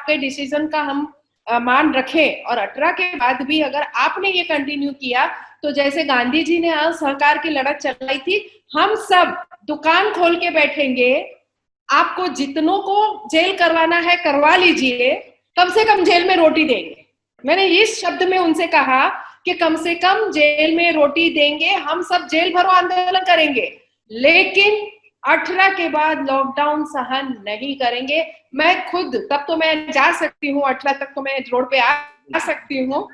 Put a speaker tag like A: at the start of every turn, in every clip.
A: आपके डिसीजन का हम मान रखें, और 18 के बाद भी अगर आपने ये कंटिन्यू किया तो जैसे गांधी जी ने असहकार की लड़त चलाई थी, हम सब दुकान खोल के बैठेंगे, आपको जितनों को जेल करवाना है करवा लीजिए, कम से कम जेल में रोटी देंगे। मैंने इस शब्द में उनसे कहा कि कम से कम जेल में रोटी देंगे, हम सब जेल भरो आंदोलन करेंगे, लेकिन 18 के बाद लॉकडाउन सहन नहीं करेंगे। मैं खुद, तब तो मैं जा सकती हूँ, 18 तक तो मैं रोड पे आ सकती हूँ,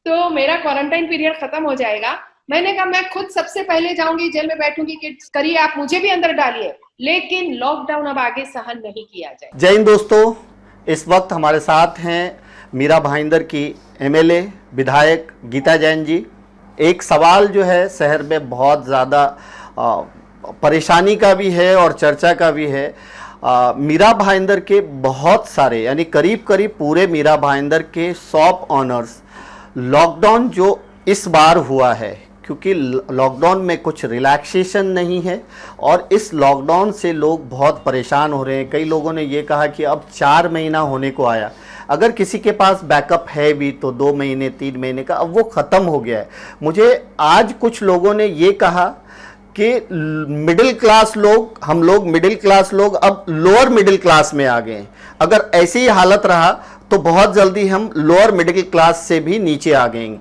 A: तो मेरा क्वारंटाइन पीरियड खत्म हो जाएगा। मैंने कहा मैं खुद सबसे पहले जाऊंगी, जेल में बैठूंगी कि करिए आप, मुझे भी अंदर डालिए, लेकिन लॉकडाउन अब आगे सहन नहीं किया जाए।
B: जय हिंद दोस्तों, इस वक्त हमारे साथ हैं मीरा भाईंदर की एमएलए विधायक गीता जैन जी। एक सवाल जो है शहर में बहुत ज़्यादा परेशानी का भी है और चर्चा का भी है। मीरा भाईंदर के बहुत सारे, यानी करीब करीब पूरे मीरा भाईंदर के शॉप ऑनर्स, लॉकडाउन जो इस बार हुआ है, क्योंकि लॉकडाउन में कुछ रिलैक्सेशन नहीं है और इस लॉकडाउन से लोग बहुत परेशान हो रहे हैं। कई लोगों ने ये कहा कि अब 4 महीना होने को आया, अगर किसी के पास बैकअप है भी तो 2 महीने 3 महीने का, अब वो ख़त्म हो गया है। मुझे आज कुछ लोगों ने ये कहा कि मिडिल क्लास लोग, हम लोग मिडिल क्लास लोग अब लोअर मिडिल क्लास में आ गए हैं। अगर ऐसी ही हालत रहा तो बहुत जल्दी हम लोअर मिडिल क्लास से भी नीचे आ गए।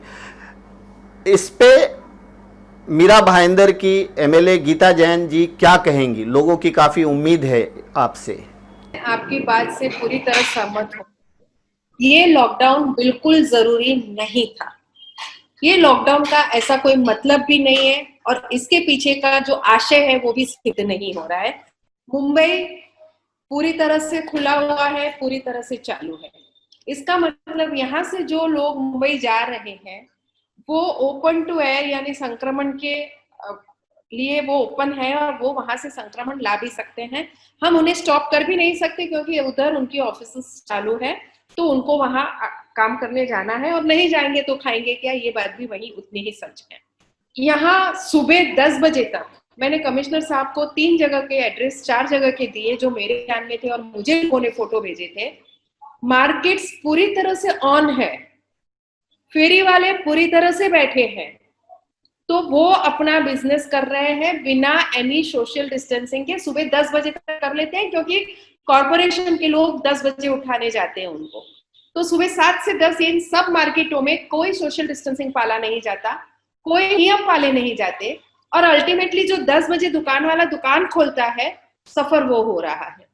B: इस पे मीरा भाईंदर की एमएलए गीता जैन जी क्या कहेंगी? लोगों की काफी उम्मीद है आपसे।
A: आपकी बात से पूरी तरह सहमत हूँ। ये लॉकडाउन बिल्कुल जरूरी नहीं था। ये लॉकडाउन का ऐसा कोई मतलब भी नहीं है और इसके पीछे का जो आशय है वो भी सिद्ध नहीं हो रहा है। मुंबई पूरी तरह से खुला हुआ है, पूरी तरह से चालू है। इसका मतलब यहाँ से जो लोग मुंबई जा रहे हैं वो ओपन टू एयर, यानी संक्रमण के लिए वो ओपन है और वो वहां से संक्रमण ला भी सकते हैं। हम उन्हें स्टॉप कर भी नहीं सकते क्योंकि उधर उनकी ऑफिस चालू है, तो उनको वहां काम करने जाना है, और नहीं जाएंगे तो खाएंगे क्या, ये बात भी वही उतनी ही सच है। यहाँ सुबह 10 बजे तक मैंने कमिश्नर साहब को 3 जगह के एड्रेस 4 जगह के दिए जो मेरे ध्यान में थे और मुझे उन्होंने फोटो भेजे थे। मार्केट्स पूरी तरह से ऑन है, फेरी वाले पूरी तरह से बैठे हैं, तो वो अपना बिजनेस कर रहे हैं बिना एनी सोशल डिस्टेंसिंग के। सुबह 10 बजे तक कर लेते हैं क्योंकि कॉर्पोरेशन के लोग 10 बजे उठाने जाते हैं उनको, तो सुबह 7 से 10 इन सब मार्केटों में कोई सोशल डिस्टेंसिंग पाला नहीं जाता, कोई नियम पाले नहीं जाते, और अल्टीमेटली जो 10 बजे दुकान वाला दुकान खोलता है, सफर वो हो रहा है।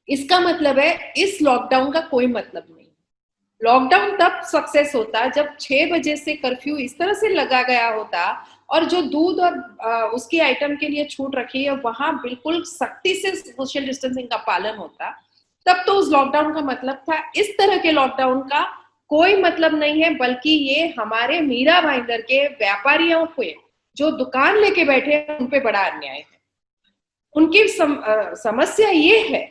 A: इसका मतलब है इस लॉकडाउन का कोई मतलब नहीं। लॉकडाउन तब सक्सेस होता जब 6 बजे से कर्फ्यू इस तरह से लगा गया होता और जो दूध और उसकी आइटम के लिए छूट रखी है वहां बिल्कुल सख्ती से सोशल डिस्टेंसिंग का पालन होता, तब तो उस लॉकडाउन का मतलब था। इस तरह के लॉकडाउन का कोई मतलब नहीं है, बल्कि ये हमारे मीरा भाईंदर के व्यापारियों को जो दुकान लेके बैठे हैं उन पे बड़ा अन्याय है। उनकी समस्या ये है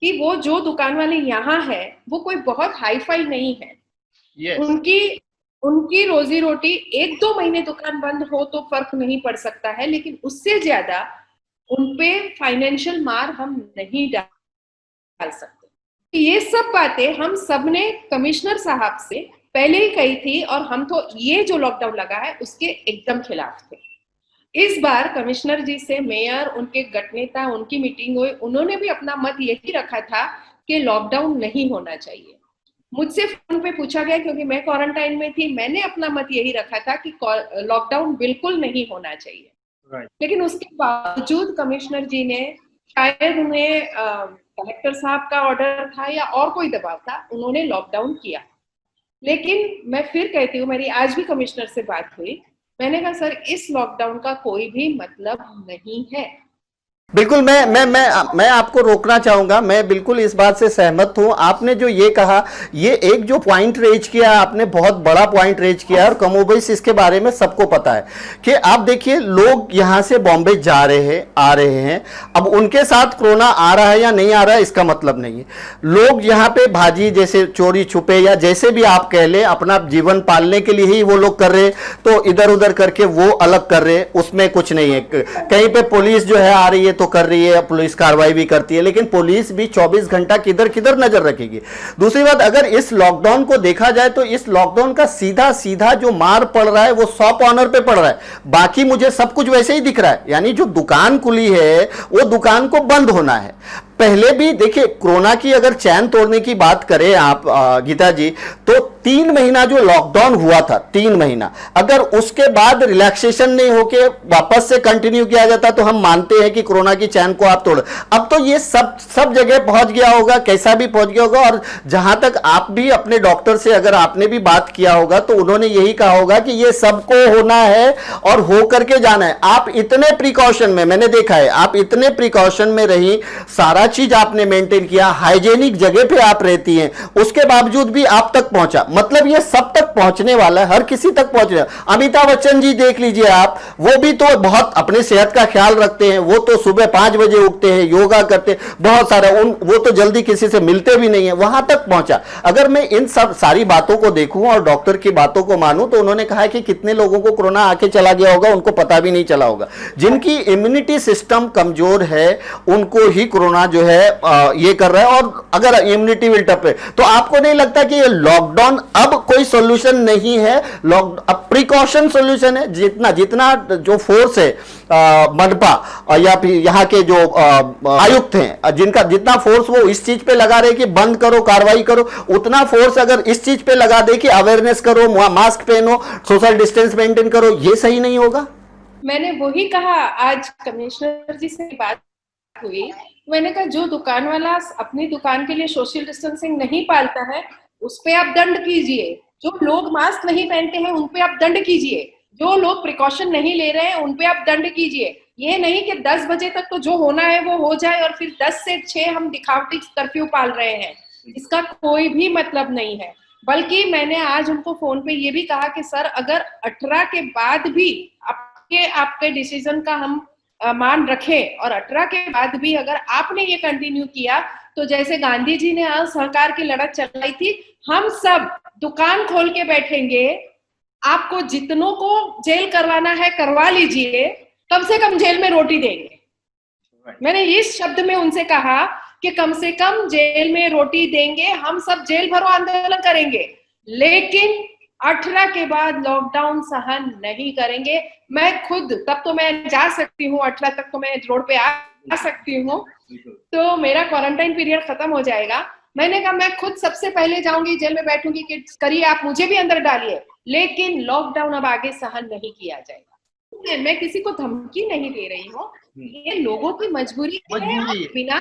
A: कि वो जो दुकान वाले यहाँ है वो कोई बहुत हाई फाई नहीं है। yes. उनकी रोजी रोटी 1-2 महीने दुकान बंद हो तो फर्क नहीं पड़ सकता है, लेकिन उससे ज्यादा उनपे फाइनेंशियल मार हम नहीं डाल सकते। ये सब बातें हम सबने कमिश्नर साहब से पहले ही कही थी और हम तो ये जो लॉकडाउन लगा है उसके एकदम खिलाफ थे। इस बार कमिश्नर जी से मेयर, उनके गठनेता, उनकी मीटिंग हुई, उन्होंने भी अपना मत यही रखा था कि लॉकडाउन नहीं होना चाहिए। मुझसे फोन पे पूछा गया क्योंकि मैं क्वारंटाइन में थी, मैंने अपना मत यही रखा था कि लॉकडाउन बिल्कुल नहीं होना चाहिए। लेकिन उसके बावजूद कमिश्नर जी ने, शायद उन्हें कलेक्टर साहब का ऑर्डर था या और कोई दबाव था, उन्होंने लॉकडाउन किया। लेकिन मैं फिर कहती हूँ, मेरी आज भी कमिश्नर से बात हुई, मैंने कहा सर इस लॉकडाउन का कोई भी मतलब नहीं है।
B: बिल्कुल, मैं आपको रोकना चाहूंगा। मैं बिल्कुल इस बात से सहमत हूं। आपने जो ये कहा, ये एक जो पॉइंट रेज किया, आपने बहुत बड़ा पॉइंट रेज किया और कमोबेश इसके बारे में सबको पता है कि आप देखिए लोग यहां से बॉम्बे जा रहे हैं, आ रहे हैं। अब उनके साथ कोरोना आ रहा है या नहीं आ रहा है इसका मतलब नहीं है। लोग यहाँ पे भाजी जैसे चोरी छुपे या जैसे भी आप कह ले, अपना जीवन पालने के लिए ही वो लोग कर रहे, तो इधर उधर करके वो अलग कर रहे, उसमें कुछ नहीं है। कहीं पे पुलिस जो है आ रही है तो कर रही है, पुलिस कार्रवाई भी करती है, लेकिन पुलिस भी 24 घंटा किधर किधर नजर रखेगी। दूसरी बात, अगर इस लॉकडाउन को देखा जाए तो इस लॉकडाउन का सीधा सीधा जो मार पड़ रहा है वो शॉप ऑनर पे पड़ रहा है, बाकी मुझे सब कुछ वैसे ही दिख रहा है। यानी जो दुकान खुली है वो दुकान को बंद होना है। पहले भी देखिए, कोरोना की अगर चैन तोड़ने की बात करें आप गीता जी, तो 3 महीना जो लॉकडाउन हुआ था, 3 महीना, अगर उसके बाद रिलैक्सेशन नहीं होके वापस से कंटिन्यू किया जाता तो हम मानते हैं कि कोरोना की चैन को आप तोड़। अब तो ये सब जगह पहुंच गया होगा, कैसा भी पहुंच गया होगा। और जहां तक आप भी अपने डॉक्टर से अगर आपने भी बात किया होगा तो उन्होंने यही कहा होगा कि ये सबको होना है और हो करके जाना है। आप इतने प्रिकॉशन में, मैंने देखा है, आप इतने प्रिकॉशन में रही, सारा चीज आपने मेंटेन किया, हाइजेनिक जगह पे आप रहती हैं, उसके बावजूद भी आप तक पहुंचा। मतलब ये सब तक पहुंचने वाला है, हर किसी तक पहुंचने वाला। अमिताभ बच्चन जी देख लीजिए आप, वो भी तो बहुत अपने सेहत का ख्याल रखते हैं, वो तो सुबह 5 बजे उठते हैं, योगा करते हैं, बहुत सारा वो तो जल्दी किसी से मिलते भी नहीं है, वहां तक पहुंचा। अगर मैं इन सब सारी बातों को देखूं और डॉक्टर की बातों को मानूं तो उन्होंने कहा है कि कितने लोगों को कोरोना आके चला गया होगा, उनको पता भी नहीं चला होगा। जिनकी इम्यूनिटी सिस्टम कमजोर है उनको ही कोरोना जो है ये कर रहा है। और अगर इम्यूनिटी विल टप है तो आपको नहीं लगता कि ये लॉकडाउन अब कोई सॉल्यूशन नहीं है? अब प्रिकॉशन सॉल्यूशन है। जितना जितना जो फोर्स है मनपा या फिर यहाँ के जो आयुक्त हैं, जिनका जितना फोर्स वो इस चीज पे लगा रहे कि बंद करो, कार्रवाई करो, उतना फोर्स अगर इस चीज पे लगा दे कि अवेयरनेस करो, मास्क पहनो, सोशल डिस्टेंस मेंटेन करो, ये सही नहीं होगा?
A: मैंने वही कहा, आज कमिश्नर जी से बात हुई, मैंने कहा जो दुकान वाला अपनी दुकान के लिए सोशल डिस्टेंसिंग नहीं पालता है उस पे आप दंड कीजिए, जो लोग मास्क नहीं पहनते हैं उन पे आप दंड कीजिए, जो लोग प्रिकॉशन नहीं ले रहे हैं उन पे आप दंड कीजिए। ये नहीं कि 10 बजे तक तो जो होना है वो हो जाए और फिर 10 से 6 हम दिखावटी कर्फ्यू पाल रहे हैं, इसका कोई भी मतलब नहीं है। बल्कि मैंने आज उनको फोन पे ये भी कहा कि सर अगर 18 के बाद भी आपके डिसीजन का हम मान रखें और 18 के बाद भी अगर आपने ये कंटिन्यू किया तो जैसे गांधी जी ने असहकार की लड़त चलाई थी, हम सब दुकान खोल के बैठेंगे, आपको जितनों को जेल करवाना है करवा लीजिए, कम से कम जेल में रोटी देंगे। मैंने इस शब्द में उनसे कहा कि कम से कम जेल में रोटी देंगे, हम सब जेल भरो आंदोलन करेंगे, लेकिन 18 के बाद लॉकडाउन सहन नहीं करेंगे। मैं खुद, तब तो मैं जा सकती हूँ, 18 तक तो मैं रोड पे आ सकती हूँ, तो मेरा क्वारंटाइन पीरियड खत्म हो जाएगा। मैंने कहा मैं खुद सबसे पहले जाऊंगी, जेल में बैठूंगी कि करिए आप, मुझे भी अंदर डालिए, लेकिन लॉकडाउन अब आगे सहन नहीं किया जाएगा। मैं किसी को धमकी नहीं दे रही हूँ, ये लोगों की मजबूरी है, बिना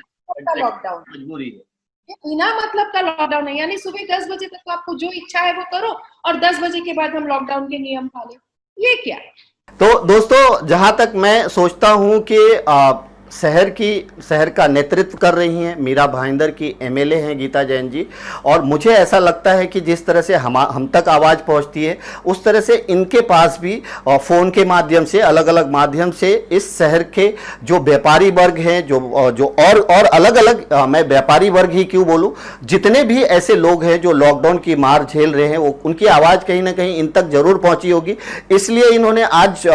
A: लॉकडाउन मजबूरी है, बिना मतलब का लॉकडाउन है। यानी सुबह 10 बजे तक तो आपको जो इच्छा है वो करो और 10 बजे के बाद हम लॉकडाउन के नियम पालें, ये क्या?
B: तो दोस्तों, जहां तक मैं सोचता हूं कि शहर का नेतृत्व कर रही हैं मीरा भाईंदर की एमएलए हैं गीता जैन जी, और मुझे ऐसा लगता है कि जिस तरह से हम तक आवाज़ पहुंचती है उस तरह से इनके पास भी फ़ोन के माध्यम से, अलग अलग माध्यम से इस शहर के जो व्यापारी वर्ग हैं, जो और अलग अलग, मैं व्यापारी वर्ग ही क्यों बोलूं, जितने भी ऐसे लोग हैं जो लॉकडाउन की मार झेल रहे हैं, वो उनकी आवाज़ कहीं ना कहीं इन तक जरूर पहुंची होगी। इसलिए इन्होंने आज,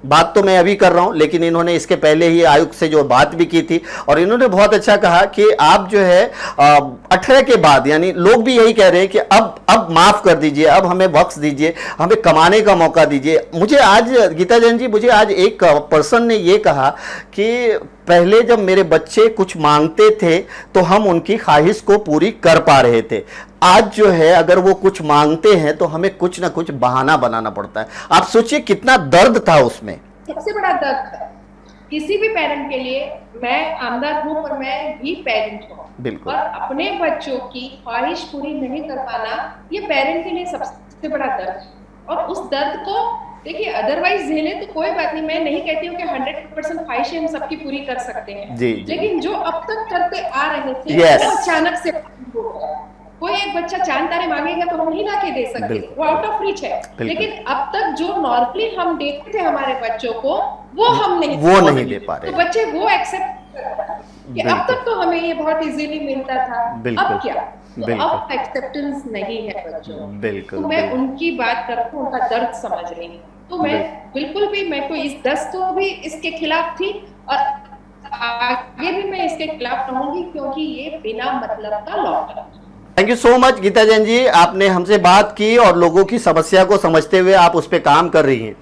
B: बात तो मैं अभी कर रहा हूं, लेकिन इन्होंने इसके पहले ही आयुक्त से जो बात भी की थी और इन्होंने बहुत अच्छा कहा कि आप जो है 18 के बाद, यानी लोग भी यही कह रहे हैं कि अब माफ कर दीजिए, अब हमें वक्त दीजिए, हमें कमाने का मौका दीजिए। मुझे आज गीता जैन जी, मुझे आज एक पर्सन ने ये कहा कि पहले जब मेरे बच्चे कुछ मांगते थे तो हम उनकी ख्वाहिश को पूरी कर पा रहे थे, आज जो है अगर वो कुछ मांगते हैं तो हमें कुछ ना कुछ बहाना बनाना पड़ता है। आप सोचिए कितना दर्द था उसमें।
A: सबसे बड़ा दर्द है किसी भी पेरेंट के लिए, मैं आमदन हूँ और मैं भी पेरेंट हूँ,
B: बिल्कुल,
A: और अपने बच्चों की ख्वाहिश पूरी नहीं कर पाना ये पेरेंट के लिए सबसे बड़ा दर्द है। और उस दर्द को देखिए, अदरवाइज झेले तो कोई बात नहीं, मैं नहीं कहती हूँ कि 100% ख्वाहिशें हम सबकी पूरी कर सकते हैं,
B: जी,
A: लेकिन जो अब तक करते आ रहे थे
B: yes.
A: वो अचानक से कोई एक बच्चा चांद तारे मांगेगा तो हम नहीं ला के दे सकते, वो आउट ऑफ रीच है, लेकिन अब तक जो नॉर्मली हम देते थे हमारे बच्चों को वो हम नहीं
B: दे पा रहे,
A: तो बच्चे वो एक्सेप्ट कि अब तक तो हमें ये बहुत इजीली मिलता था, अब क्या, तो अब एक्सेप्टेंस नहीं है बच्चों, बिल्कुल, तो मैं उनकी बात करती हूँ, उनका दर्द समझ रही हूँ। तो मैं बिल्कुल भी, मैं तो इस 10 तो भी इसके खिलाफ थी, और आगे भी मैं इसके खिलाफ रहूंगी, क्योंकि ये बिना मतलब का lockdown.
B: Thank you so much Geeta Jain ji, आपने हमसे बात की और लोगों की समस्या को समझते हुए आप उस पर काम कर रही हैं।